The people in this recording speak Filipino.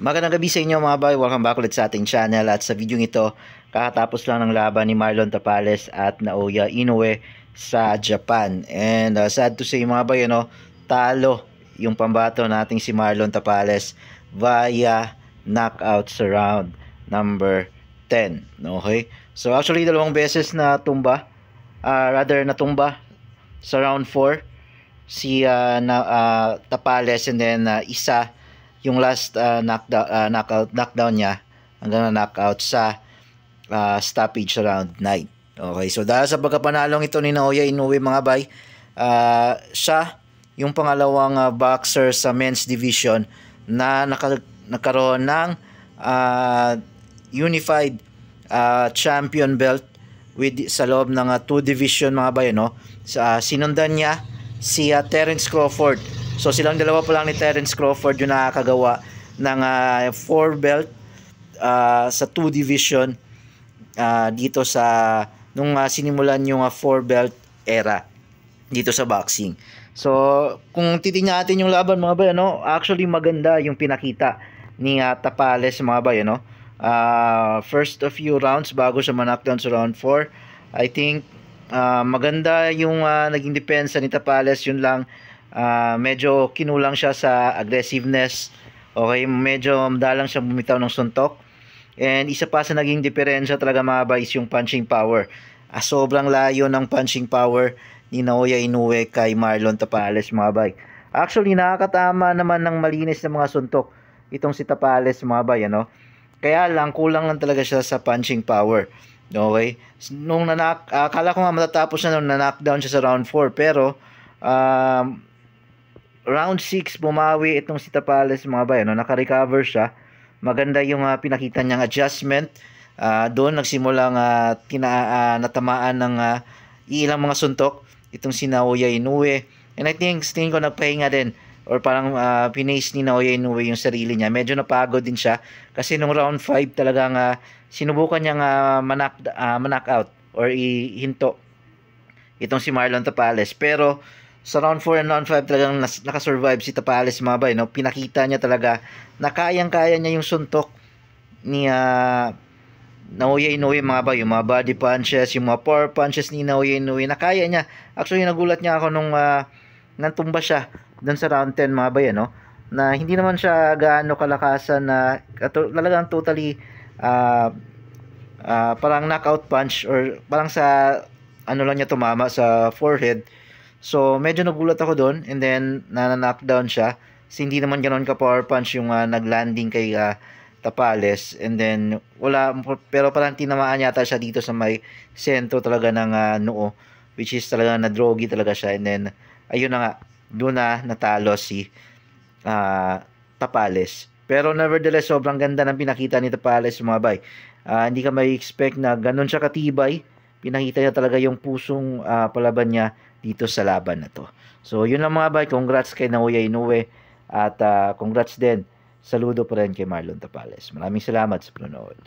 Magandang gabi sa inyo mga bay, welcome back ulit sa ating channel. At sa video ito, kakatapos lang ng laban ni Marlon Tapales at Naoya Inoue sa Japan. And sad to say mga bay, talo yung pambato nating si Marlon Tapales via knockout sa round number 10. Okay? So actually dalawang beses na tumba, natumba sa round 4 si Tapales, and then isa yung last knockdown niya hanggang na knockout sa stoppage round 9. Okay, so dahil sa pagkapanalong ito ni Naoya Inoue mga bay, siya yung pangalawang boxer sa men's division na nagkaroon ng unified champion belt sa loob ng 2 division mga bay, sinundan niya si Terence Crawford. So silang dalawa pa lang ni Terence Crawford yung nakakagawa ng 4 belt sa 2 division dito sa nung sinimulan yung 4 belt era dito sa boxing. So kung titingnan natin yung laban mga bay, actually maganda yung pinakita ni Tapales mga bay, first a few rounds bago siya ma-knockdown sa round 4. I think maganda yung naging depensa ni Tapales. Yun lang, medyo kinulang siya sa aggressiveness. Okay, medyo madalang siya bumitaw ng suntok. And isa pa sa naging diferensya talaga mga bay is yung punching power. Sobrang layo ng punching power ni Naoya Inoue kay Marlon Tapales mga bay. Actually nakakatama naman ng malinis na mga suntok itong si Tapales mga bay, kaya lang kulang lang talaga siya sa punching power. Okay, nung akala ko nga matatapos na nung na-knockdown siya sa round 4, pero round 6 bumawi itong si Tapales mga bay, naka-recover siya. Maganda yung pinakita niyang adjustment. Doon nagsimulang natamaan ng ilang mga suntok itong si Naoya Inoue. And I think tingin ko nagpahinga din, or parang pinace ni Naoya Inoue yung sarili niya. Medyo napagod din siya kasi nung round 5 talagang sinubukan niyang ma-knockout or ihinto itong si Marlon Tapales. Pero sa round 4 and round 5 talagang nakasurvive si Tapales mga bay, pinakita niya talaga na kayang-kaya niya yung suntok ni Naoya Inoue mga bay, yung mga body punches, yung mga power punches ni Naoya Inoue na kaya niya. Actually nagulat niya ako nung natumba siya doon sa round 10 mga bay, na hindi naman siya gaano kalakasan, na talagang totally parang knockout punch, or parang sa lang niya tumama sa forehead. So medyo nagulat ako doon, and then na-knockdown siya. So, hindi naman ganoon ka power punch yung naglanding kay Tapales, and then wala, pero parang tinamaan yata siya dito sa may sentro talaga ng noo, which is talaga na-drogy talaga siya. And then ayun na nga, doon na natalo si Tapales. Pero nevertheless, sobrang ganda ng pinakita ni Tapales mga bay. Hindi ka may expect na ganun siya katibay. Pinakita niya talaga yung pusong palaban niya dito sa laban na to. So yun lang mga bay, congrats kay Naoya Inoue, at congrats din, saludo pa rin kay Marlon Tapales. Maraming salamat sa panonood.